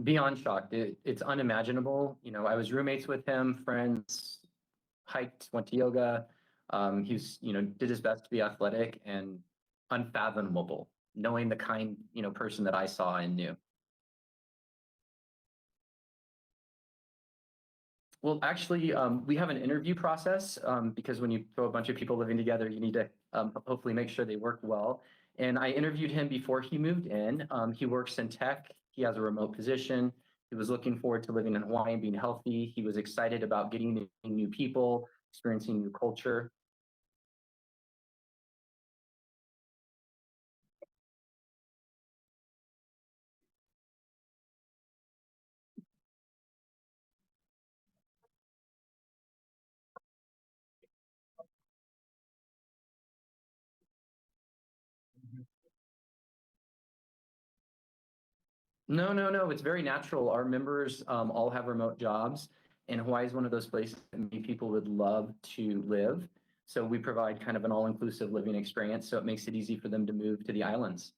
Beyond shocked. It's unimaginable. I was roommates with him, friends, hiked, went to yoga. He's, did his best to be athletic and unfathomable, knowing the kind, person that I saw and knew. Well, actually, we have an interview process because when you throw a bunch of people living together, you need to hopefully make sure they work well. And I interviewed him before he moved in. He works in tech. He has a remote position. He was looking forward to living in Hawaii and being healthy. He was excited about getting to know new people, experiencing new culture. No, no, no. It's very natural. Our members all have remote jobs, and Hawaii is one of those places that many people would love to live. So we provide kind of an all-inclusive living experience. So it makes it easy for them to move to the islands.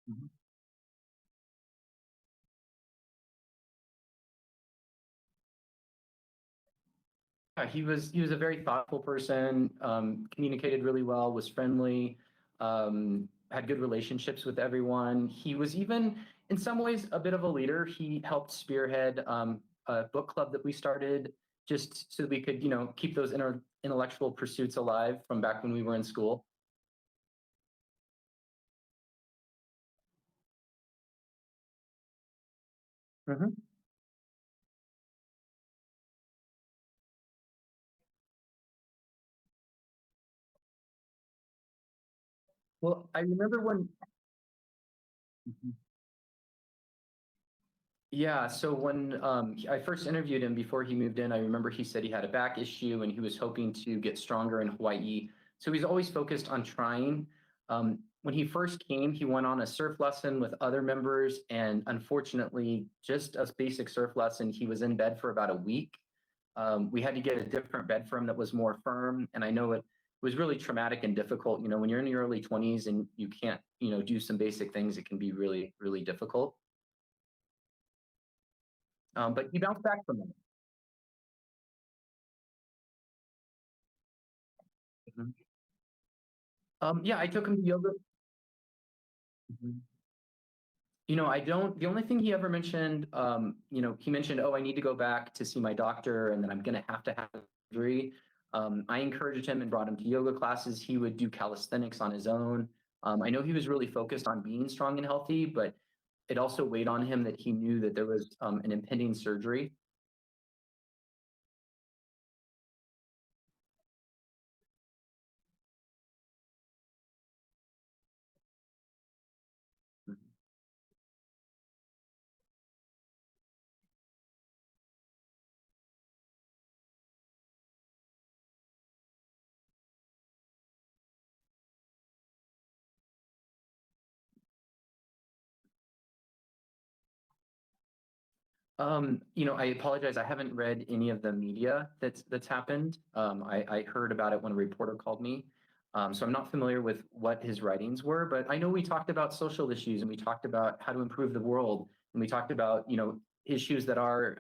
Mhm. He was a very thoughtful person. Communicated really well, was friendly, had good relationships with everyone. He was even, in some ways, a bit of a leader. He helped spearhead a book club that we started just so we could, keep those intellectual pursuits alive from back when we were in school. Mhm. Well, I remember when. Mhm. Yeah, so when I first interviewed him before he moved in, I remember he said he had a back issue and he was hoping to get stronger in Hawaii. So he's always focused on trying. When he first came, he went on a surf lesson with other members, and unfortunately, just a basic surf lesson, he was in bed for about a week. We had to get a different bed for him that was more firm, and I know it was really traumatic and difficult. When you're in your early 20s and you can't, do some basic things, it can be really, really difficult. But he bounced back from it. Mhm. Yeah, I took him to yoga. Mhm. I don't, the only thing he ever mentioned, he mentioned, oh, I need to go back to see my doctor and then I'm going to have surgery. I encouraged him and brought him to yoga classes. He would do calisthenics on his own. I know he was really focused on being strong and healthy, but it also weighed on him that he knew that there was an impending surgery. I apologize. I haven't read any of the media that's happened. I heard about it when a reporter called me. So I'm not familiar with what his writings were, but I know we talked about social issues and we talked about how to improve the world, and we talked about, issues that are,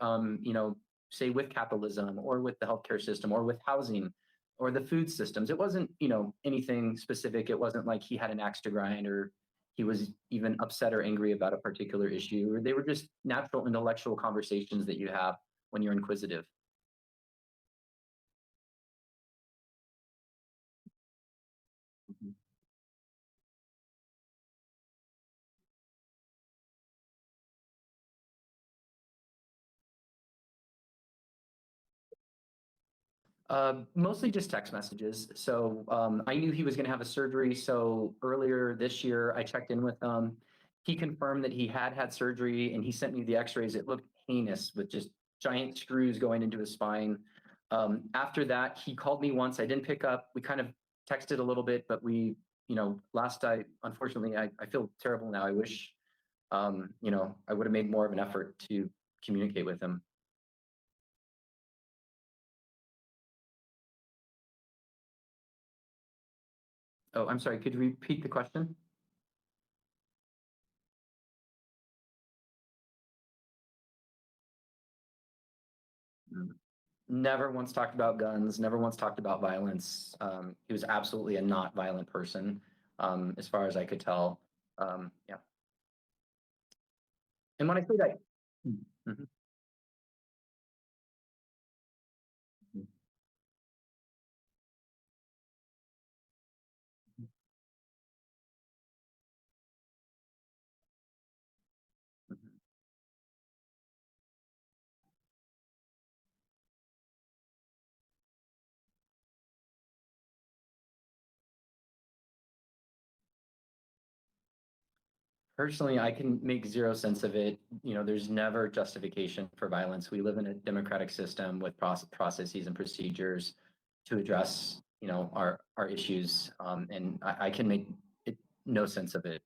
say with capitalism or with the healthcare system or with housing or the food systems. It wasn't, anything specific. It wasn't like he had an axe to grind or he was even upset or angry about a particular issue, or they were just natural intellectual conversations that you have when you're inquisitive. Mhm. Mostly just text messages. So I knew he was going to have a surgery. So earlier this year, I checked in with him. He confirmed that he had had surgery and he sent me the x rays. It looked heinous with just giant screws going into his spine. After that, he called me once. I didn't pick up. We kind of texted a little bit, but we, last I, unfortunately, I feel terrible now. I wish I would have made more of an effort to communicate with him. Oh, I'm sorry. Could you repeat the question? Mm. Never once talked about guns, never once talked about violence. He was absolutely a not violent person, as far as I could tell. Yeah. And when I say that, Mhm, mhm, mhm. Personally, I can make zero sense of it. There's never justification for violence. We live in a democratic system with processes and procedures to address, our issues, and I can make it, no sense of it.